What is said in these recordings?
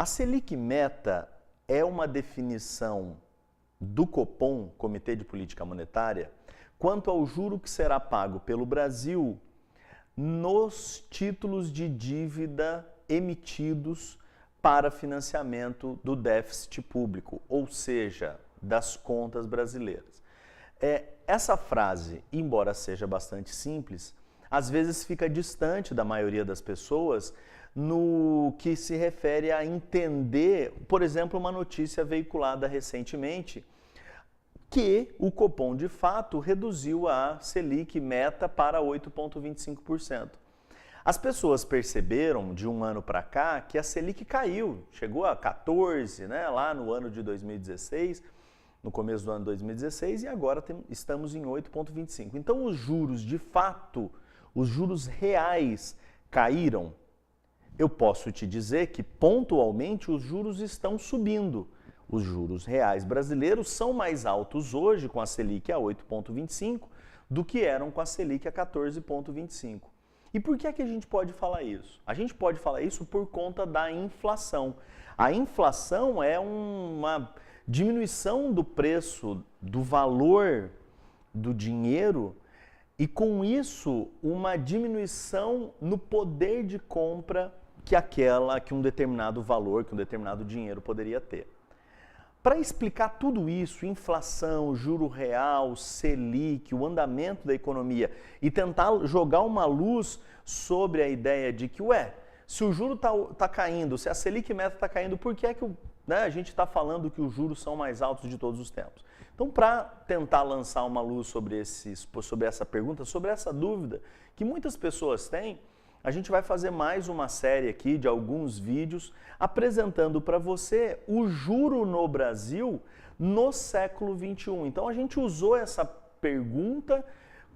A Selic Meta é uma definição do Copom, Comitê de Política Monetária, quanto ao juro que será pago pelo Brasil nos títulos de dívida emitidos para financiamento do déficit público, ou seja, das contas brasileiras. Essa frase, embora seja bastante simples, às vezes fica distante da maioria das pessoas no que se refere a entender, por exemplo, uma notícia veiculada recentemente, que o Copom, de fato, reduziu a Selic Meta para 8,25%. As pessoas perceberam, de um ano para cá, que a Selic caiu, chegou a 14%, lá no ano de 2016, no começo do ano de 2016, e agora estamos em 8,25%. Então, os juros, de fato, os juros reais caíram. Eu posso te dizer que, pontualmente, os juros estão subindo. Os juros reais brasileiros são mais altos hoje com a Selic a 8,25 do que eram com a Selic a 14,25. E por que é que a gente pode falar isso? A gente pode falar isso por conta da inflação. A inflação é uma diminuição do preço, do valor do dinheiro e, com isso, uma diminuição no poder de compra que um determinado valor, que um determinado dinheiro poderia ter. Para explicar tudo isso, inflação, juro real, Selic, o andamento da economia e tentar jogar uma luz sobre a ideia de que, se o juro está caindo, se a Selic Meta está caindo, por que é que a gente está falando que os juros são mais altos de todos os tempos? Então, para tentar lançar uma luz sobre essa pergunta, sobre essa dúvida que muitas pessoas têm, a gente vai fazer mais uma série aqui de alguns vídeos apresentando para você o juro no Brasil no século XXI. Então a gente usou essa pergunta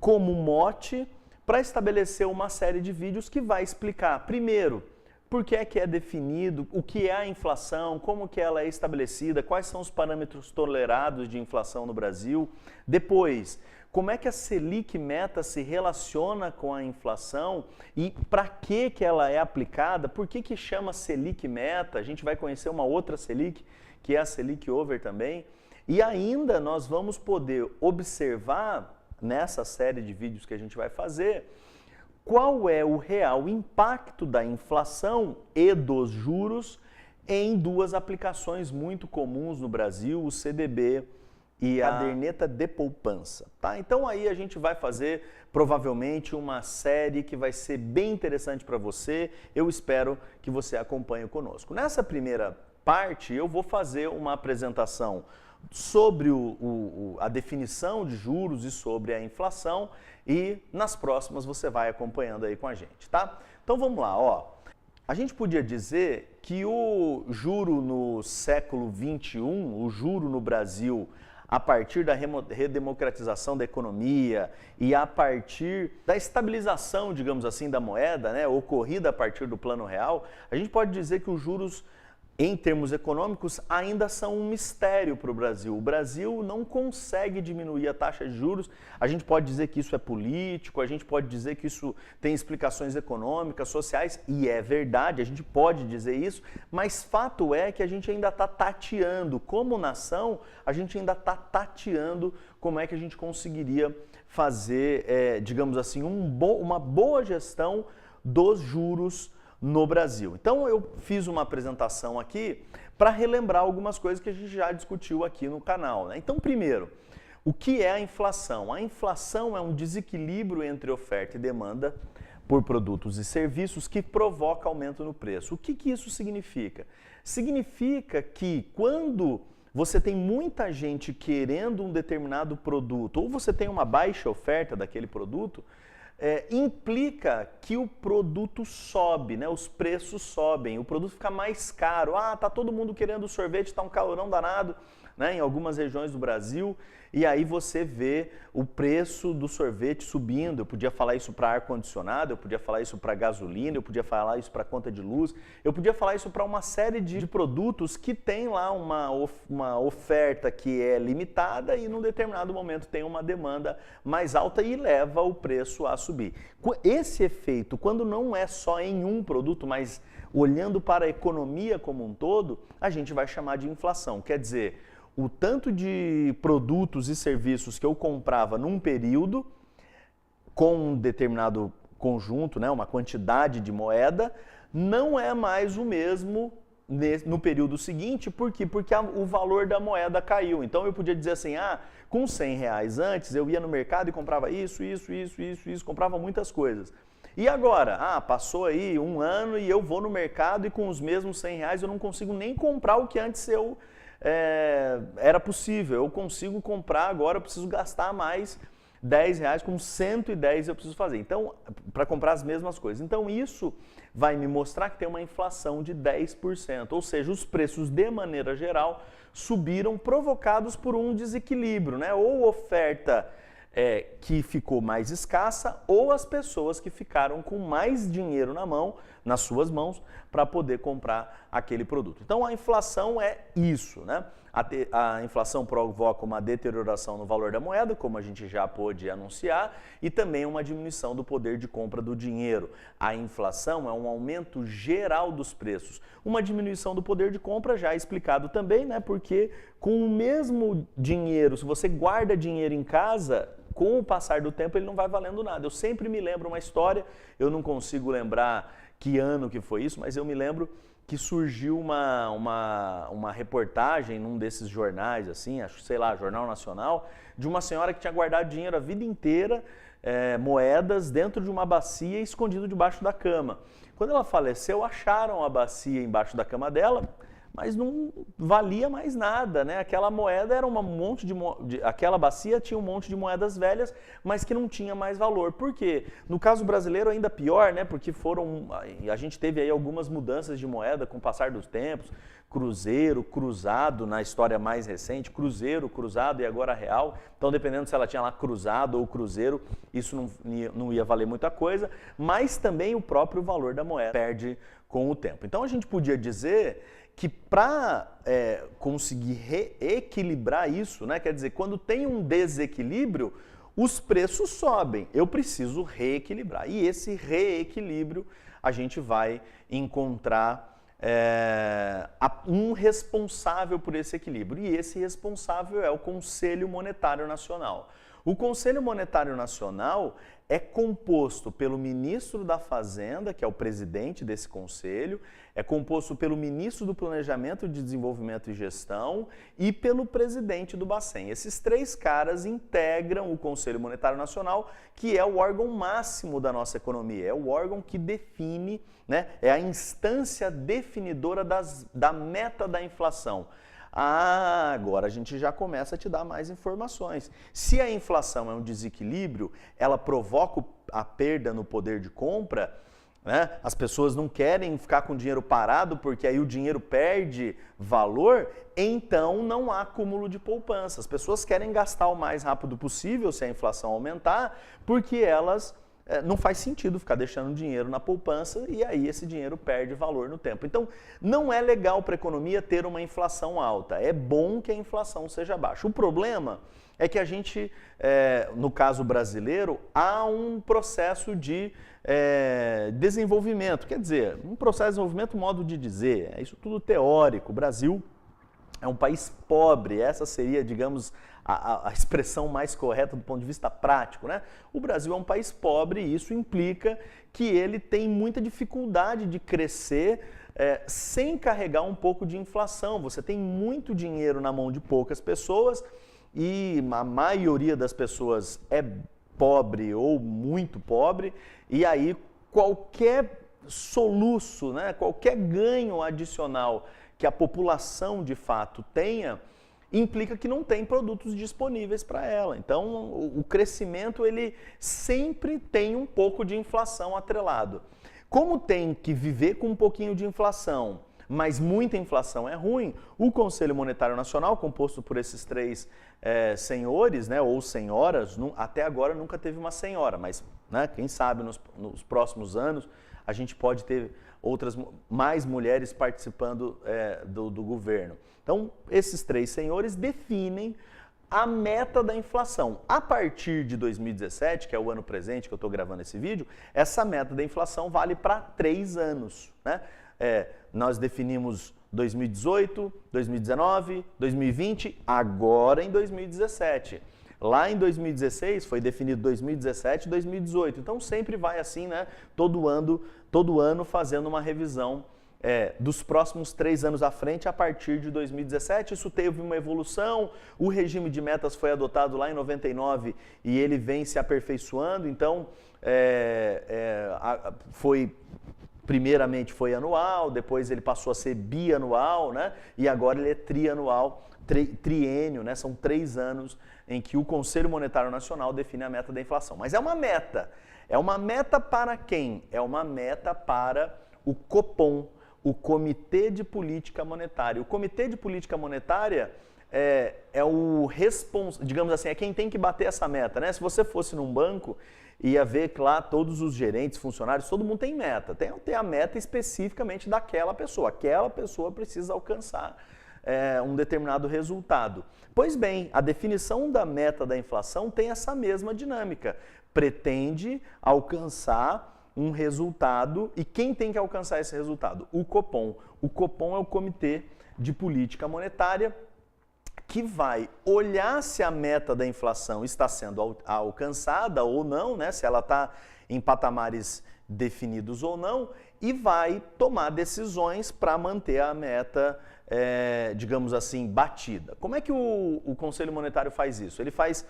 como mote para estabelecer uma série de vídeos que vai explicar, primeiro, por que é definido, o que é a inflação, como que ela é estabelecida, quais são os parâmetros tolerados de inflação no Brasil. Depois, como é que a Selic Meta se relaciona com a inflação e para que ela é aplicada, por que chama Selic Meta, a gente vai conhecer uma outra Selic, que é a Selic Over também, e ainda nós vamos poder observar nessa série de vídeos que a gente vai fazer, qual é o real impacto da inflação e dos juros em duas aplicações muito comuns no Brasil, o CDB e a caderneta de poupança, tá? Então aí a gente vai fazer provavelmente uma série que vai ser bem interessante para você. Eu espero que você acompanhe conosco. Nessa primeira parte eu vou fazer uma apresentação sobre a definição de juros e sobre a inflação e nas próximas você vai acompanhando aí com a gente, tá? Então vamos lá, A gente podia dizer que o juro no século XXI, o juro no Brasil, a partir da redemocratização da economia e a partir da estabilização, digamos assim, da moeda, ocorrida a partir do Plano Real, a gente pode dizer que os juros, em termos econômicos, ainda são um mistério para o Brasil. O Brasil não consegue diminuir a taxa de juros. A gente pode dizer que isso é político, a gente pode dizer que isso tem explicações econômicas, sociais, e é verdade, a gente pode dizer isso, mas fato é que a gente ainda está tateando. Como nação, a gente ainda está tateando como é que a gente conseguiria fazer, digamos assim, uma boa gestão dos juros no Brasil. Então eu fiz uma apresentação aqui para relembrar algumas coisas que a gente já discutiu aqui no canal, Então, primeiro, o que é a inflação? A inflação é um desequilíbrio entre oferta e demanda por produtos e serviços que provoca aumento no preço. O que isso significa? Significa que quando você tem muita gente querendo um determinado produto ou você tem uma baixa oferta daquele produto, implica que o produto sobe, os preços sobem, o produto fica mais caro. Tá todo mundo querendo sorvete, tá um calorão danado, né, em algumas regiões do Brasil, e aí você vê o preço do sorvete subindo. Eu podia falar isso para ar-condicionado, eu podia falar isso para gasolina, eu podia falar isso para conta de luz, eu podia falar isso para uma série de produtos que tem lá uma oferta que é limitada e num determinado momento tem uma demanda mais alta e leva o preço a subir. Esse efeito, quando não é só em um produto, mas olhando para a economia como um todo, a gente vai chamar de inflação. Quer dizer, o tanto de produtos e serviços que eu comprava num período, com um determinado conjunto, né, uma quantidade de moeda, não é mais o mesmo no período seguinte. Por quê? Porque o valor da moeda caiu. Então eu podia dizer assim, com R$100 antes eu ia no mercado e comprava isso, comprava muitas coisas. E agora? Passou aí um ano e eu vou no mercado e com os mesmos R$100 eu não consigo nem comprar o que antes era possível. Eu consigo comprar agora, eu preciso gastar mais R$10, com 110 eu preciso fazer. Então, para comprar as mesmas coisas. Então, isso vai me mostrar que tem uma inflação de 10%, ou seja, os preços de maneira geral subiram provocados por um desequilíbrio, né? Ou oferta que ficou mais escassa, ou as pessoas que ficaram com mais dinheiro nas suas mãos, para poder comprar aquele produto. Então a inflação é isso, né? A inflação provoca uma deterioração no valor da moeda, como a gente já pôde anunciar, e também uma diminuição do poder de compra do dinheiro. A inflação é um aumento geral dos preços. Uma diminuição do poder de compra, já explicado também, né? Porque com o mesmo dinheiro, se você guarda dinheiro em casa, com o passar do tempo ele não vai valendo nada. Eu sempre me lembro uma história, eu não consigo lembrar que ano que foi isso, mas eu me lembro que surgiu uma reportagem num desses jornais, assim, sei lá, Jornal Nacional, de uma senhora que tinha guardado dinheiro a vida inteira, moedas dentro de uma bacia escondido debaixo da cama. Quando ela faleceu, acharam a bacia embaixo da cama dela, mas não valia mais nada, né? Aquela moeda era aquela bacia tinha um monte de moedas velhas, mas que não tinha mais valor. Por quê? No caso brasileiro ainda pior, né? Porque a gente teve aí algumas mudanças de moeda com o passar dos tempos, cruzeiro, cruzado na história mais recente, cruzeiro, cruzado e agora real. Então, dependendo se ela tinha lá cruzado ou cruzeiro, isso não ia valer muita coisa, mas também o próprio valor da moeda perde com o tempo. Então, a gente podia dizer que para conseguir reequilibrar isso, né, quer dizer, quando tem um desequilíbrio, os preços sobem. Eu preciso reequilibrar. E esse reequilíbrio a gente vai encontrar um responsável por esse equilíbrio. E esse responsável é o Conselho Monetário Nacional. O Conselho Monetário Nacional é composto pelo ministro da Fazenda, que é o presidente desse conselho, é composto pelo ministro do Planejamento de Desenvolvimento e Gestão e pelo presidente do Bacen. Esses três caras integram o Conselho Monetário Nacional, que é o órgão máximo da nossa economia, é o órgão que define, né, é a instância definidora da meta da inflação. Agora a gente já começa a te dar mais informações. Se a inflação é um desequilíbrio, ela provoca a perda no poder de compra, né? As pessoas não querem ficar com o dinheiro parado porque aí o dinheiro perde valor, então não há acúmulo de poupança. As pessoas querem gastar o mais rápido possível se a inflação aumentar, porque elas não faz sentido ficar deixando dinheiro na poupança e aí esse dinheiro perde valor no tempo. Então, não é legal para a economia ter uma inflação alta. É bom que a inflação seja baixa. O problema é que a gente, no caso brasileiro, há um processo de desenvolvimento. Quer dizer, um processo de desenvolvimento, modo de dizer, é isso tudo teórico. O Brasil é um país pobre, essa seria, digamos, a expressão mais correta do ponto de vista prático, né? O Brasil é um país pobre e isso implica que ele tem muita dificuldade de crescer sem carregar um pouco de inflação. Você tem muito dinheiro na mão de poucas pessoas e a maioria das pessoas é pobre ou muito pobre, e aí qualquer soluço, né, qualquer ganho adicional que a população de fato tenha, implica que não tem produtos disponíveis para ela. Então, o crescimento ele sempre tem um pouco de inflação atrelado. Como tem que viver com um pouquinho de inflação, mas muita inflação é ruim. O Conselho Monetário Nacional, composto por esses três senhores, né, ou senhoras, até agora nunca teve uma senhora, mas né, quem sabe nos próximos anos a gente pode ter mais mulheres participando do governo. Então, esses três senhores definem a meta da inflação. A partir de 2017, que é o ano presente que eu estou gravando esse vídeo, essa meta da inflação vale para 3 anos. Né? Nós definimos 2018, 2019, 2020, agora em 2017. Lá em 2016 foi definido 2017 e 2018. Então sempre vai assim, né? Todo ano fazendo uma revisão dos próximos 3 anos à frente a partir de 2017. Isso teve uma evolução, o regime de metas foi adotado lá em 99 e ele vem se aperfeiçoando. Então, primeiramente foi anual, depois ele passou a ser bianual, né? E agora ele é trianual, triênio, né? São 3 anos em que o Conselho Monetário Nacional define a meta da inflação. Mas é uma meta. É uma meta para quem? É uma meta para o Copom, o Comitê de Política Monetária. O Comitê de Política Monetária é o responsável, digamos assim, é quem tem que bater essa meta, né? Se você fosse num banco, ia ver que lá todos os gerentes, funcionários, todo mundo tem meta. Tem a meta especificamente daquela pessoa. Aquela pessoa precisa alcançar um determinado resultado. Pois bem, a definição da meta da inflação tem essa mesma dinâmica. Pretende alcançar um resultado, e quem tem que alcançar esse resultado? O Copom. O Copom é o Comitê de Política Monetária, que vai olhar se a meta da inflação está sendo alcançada ou não, né? Se ela está em patamares definidos ou não, e vai tomar decisões para manter a meta, digamos assim, batida. Como é que o Conselho Monetário faz isso? Ele faz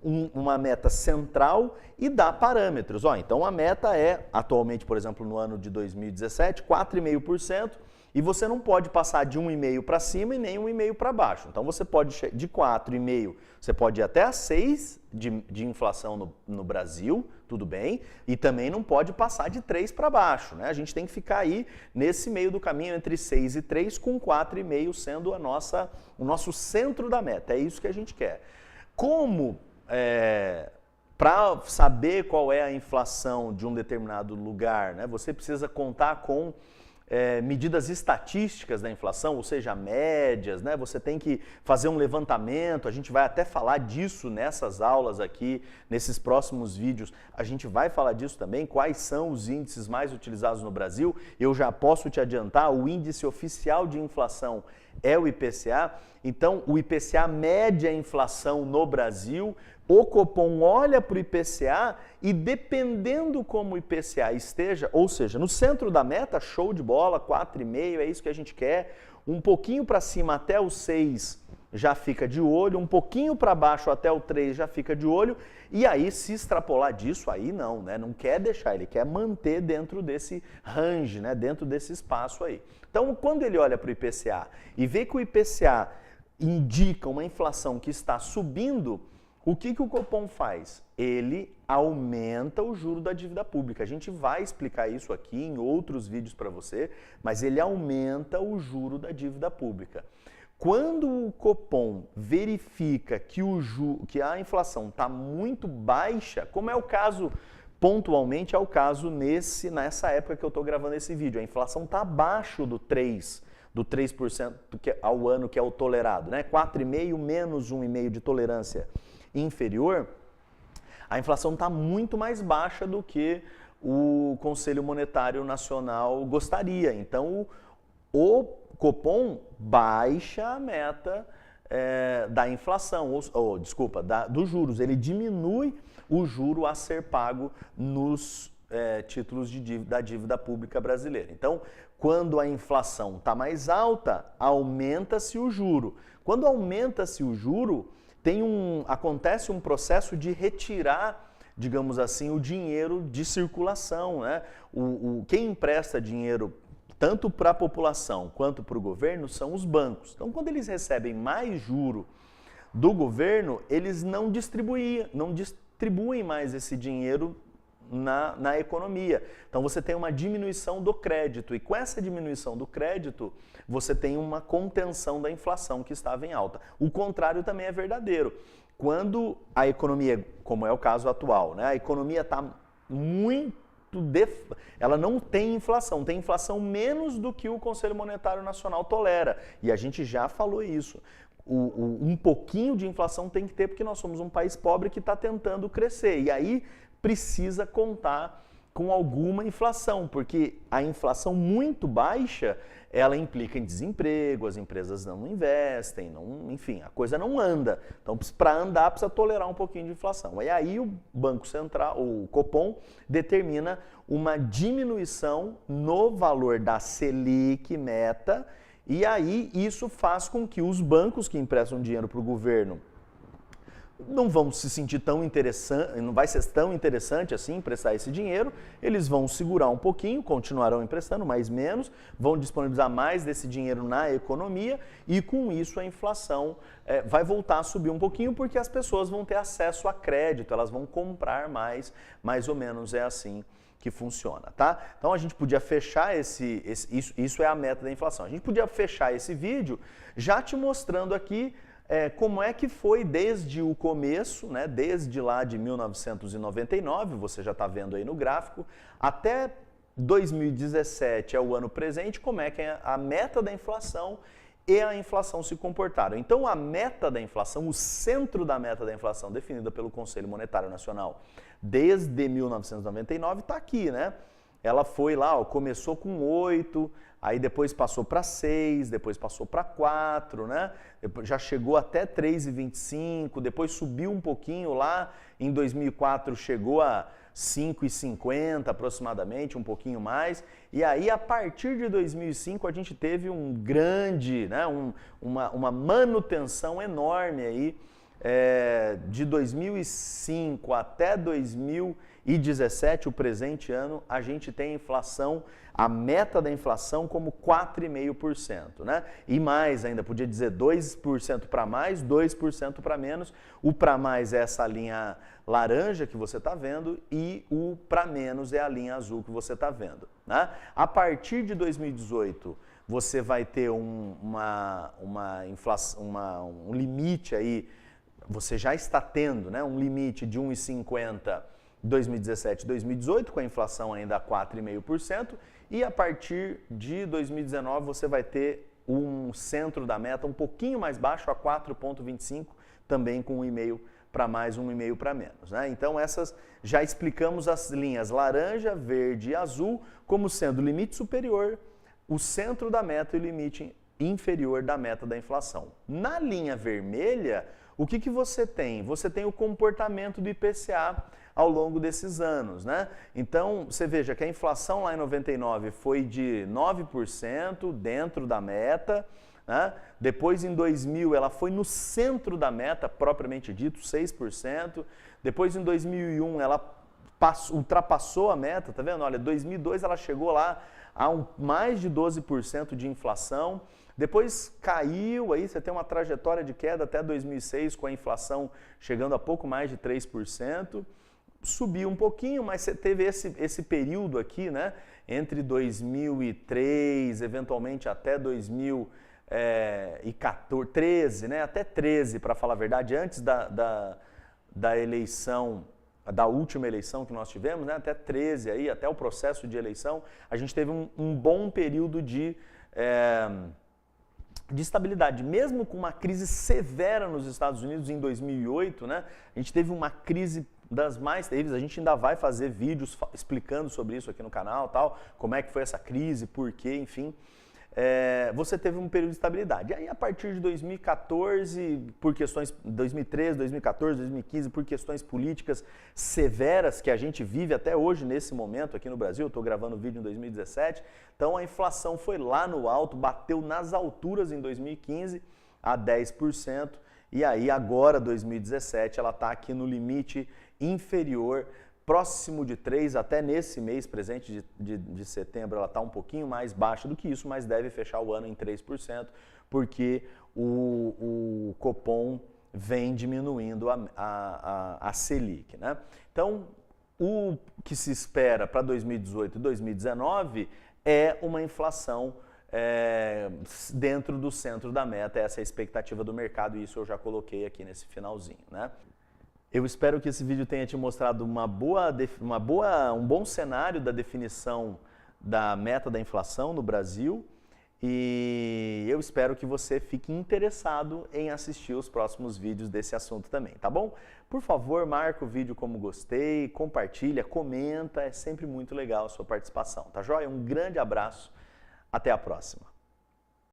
uma meta central e dá parâmetros. Então a meta é, atualmente, por exemplo, no ano de 2017, 4,5%, e você não pode passar de 1,5% para cima e nem 1,5% para baixo. Então você pode, de 4,5%, você pode ir até a 6% de inflação no Brasil, tudo bem, e também não pode passar de 3% para baixo. Né? A gente tem que ficar aí nesse meio do caminho entre 6% e 3%, com 4,5% sendo o nosso centro da meta. É isso que a gente quer. Para saber qual é a inflação de um determinado lugar, né, você precisa contar com medidas estatísticas da inflação, ou seja, médias, né? Você tem que fazer um levantamento, a gente vai até falar disso nessas aulas aqui, nesses próximos vídeos, a gente vai falar disso também, quais são os índices mais utilizados no Brasil. Eu já posso te adiantar, o índice oficial de inflação é o IPCA, então o IPCA mede a inflação no Brasil, o Copom olha para o IPCA e dependendo como o IPCA esteja, ou seja, no centro da meta, show de bola, 4,5%, é isso que a gente quer, um pouquinho para cima até o 6% já fica de olho, um pouquinho para baixo até o 3% já fica de olho, e aí se extrapolar disso, aí não, né? Não quer deixar, ele quer manter dentro desse range, né? Dentro desse espaço aí. Então, quando ele olha para o IPCA e vê que o IPCA indica uma inflação que está subindo, o que o Copom faz? Ele aumenta o juro da dívida pública. A gente vai explicar isso aqui em outros vídeos para você, mas ele aumenta o juro da dívida pública. Quando o Copom verifica que a inflação está muito baixa, como é o caso, pontualmente é o caso nessa época que eu estou gravando esse vídeo, a inflação está abaixo do 3% ao ano, que é o tolerado, né? 4,5% menos 1,5% de tolerância inferior, a inflação está muito mais baixa do que o Conselho Monetário Nacional gostaria. Então, o Copom baixa a meta da inflação, dos juros. Ele diminui o juro a ser pago nos títulos da dívida pública brasileira. Então, quando a inflação está mais alta, aumenta-se o juro. Quando aumenta-se o juro, acontece um processo de retirar, digamos assim, o dinheiro de circulação. Né? Quem empresta dinheiro tanto para a população quanto para o governo são os bancos. Então, quando eles recebem mais juro do governo, eles não distribuem mais esse dinheiro na economia. Então você tem uma diminuição do crédito, e com essa diminuição do crédito, você tem uma contenção da inflação que estava em alta. O contrário também é verdadeiro. Quando a economia, como é o caso atual, né, a economia está muito ela não tem inflação menos do que o Conselho Monetário Nacional tolera. E a gente já falou isso. Um pouquinho de inflação tem que ter porque nós somos um país pobre que está tentando crescer. E aí precisa contar com alguma inflação, porque a inflação muito baixa, ela implica em desemprego, as empresas não investem, enfim, a coisa não anda. Então, para andar, precisa tolerar um pouquinho de inflação. E aí o Banco Central, o Copom, determina uma diminuição no valor da Selic meta, e aí isso faz com que os bancos que emprestam dinheiro para o governo não vão se sentir tão interessante, não vai ser tão interessante assim emprestar esse dinheiro, eles vão segurar um pouquinho, continuarão emprestando, mais menos, vão disponibilizar mais desse dinheiro na economia e com isso a inflação vai voltar a subir um pouquinho porque as pessoas vão ter acesso a crédito, elas vão comprar mais ou menos é assim que funciona, tá? Então a gente podia fechar isso é a meta da inflação. A gente podia fechar esse vídeo já te mostrando aqui como é que foi desde o começo, né, desde lá de 1999, você já está vendo aí no gráfico, até 2017 é o ano presente, como é que a meta da inflação e a inflação se comportaram. Então a meta da inflação, o centro da meta da inflação definida pelo Conselho Monetário Nacional desde 1999 está aqui, né? Ela foi lá, ó, começou com 8, aí depois passou para 6, depois passou para 4, né? Já chegou até 3,25, depois subiu um pouquinho lá, em 2004 chegou a 5,50 aproximadamente, um pouquinho mais. E aí, a partir de 2005, a gente teve um grande, né, uma manutenção enorme aí, de 2005 até 2017, o presente ano, a gente tem inflação, a meta da inflação como 4,5%, né? E mais ainda, podia dizer 2% para mais, 2% para menos. O para mais é essa linha laranja que você está vendo e o para menos é a linha azul que você está vendo, né? A partir de 2018, você vai ter uma inflação, um limite aí. Você já está tendo, né, um limite de 1,50 em 2017 e 2018, com a inflação ainda a 4,5%, e a partir de 2019 você vai ter um centro da meta um pouquinho mais baixo, a 4,25%, também com 1,5% para mais, 1,5% para menos, né? Então essas, já explicamos as linhas laranja, verde e azul como sendo o limite superior, o centro da meta e o limite inferior da meta da inflação. Na linha vermelha, o que você tem? Você tem o comportamento do IPCA ao longo desses anos, né? Então, você veja que a inflação lá em 99 foi de 9% dentro da meta, né? Depois, em 2000, ela foi no centro da meta, propriamente dito, 6%. Depois, em 2001, ela ultrapassou a meta, tá vendo? Olha, em 2002 ela chegou lá a mais de 12% de inflação. Depois caiu, aí você tem uma trajetória de queda até 2006, com a inflação chegando a pouco mais de 3%. Subiu um pouquinho, mas você teve esse período aqui, né, entre 2003, eventualmente até 2013, né, até 13, para falar a verdade, antes da eleição, da última eleição que nós tivemos, né, até 13, aí, até o processo de eleição, a gente teve um bom período de estabilidade, mesmo com uma crise severa nos Estados Unidos em 2008, né? A gente teve uma crise das mais terríveis, a gente ainda vai fazer vídeos explicando sobre isso aqui no canal, tal, como é que foi essa crise, por quê, enfim. Você teve um período de estabilidade. E aí, a partir de 2014, por questões 2013, 2014, 2015, por questões políticas severas que a gente vive até hoje nesse momento aqui no Brasil, eu estou gravando o vídeo em 2017, então a inflação foi lá no alto, bateu nas alturas em 2015 a 10%, e aí agora, 2017, ela está aqui no limite inferior, próximo de 3, até nesse mês presente de setembro, ela está um pouquinho mais baixa do que isso, mas deve fechar o ano em 3%, porque o Copom vem diminuindo a Selic, né? Então, o que se espera para 2018 e 2019 é uma inflação dentro do centro da meta, essa é a expectativa do mercado e isso eu já coloquei aqui nesse finalzinho, né? Eu espero que esse vídeo tenha te mostrado um bom cenário da definição da meta da inflação no Brasil e eu espero que você fique interessado em assistir os próximos vídeos desse assunto também, tá bom? Por favor, marca o vídeo como gostei, compartilha, comenta, é sempre muito legal a sua participação, tá joia? Um grande abraço, até a próxima.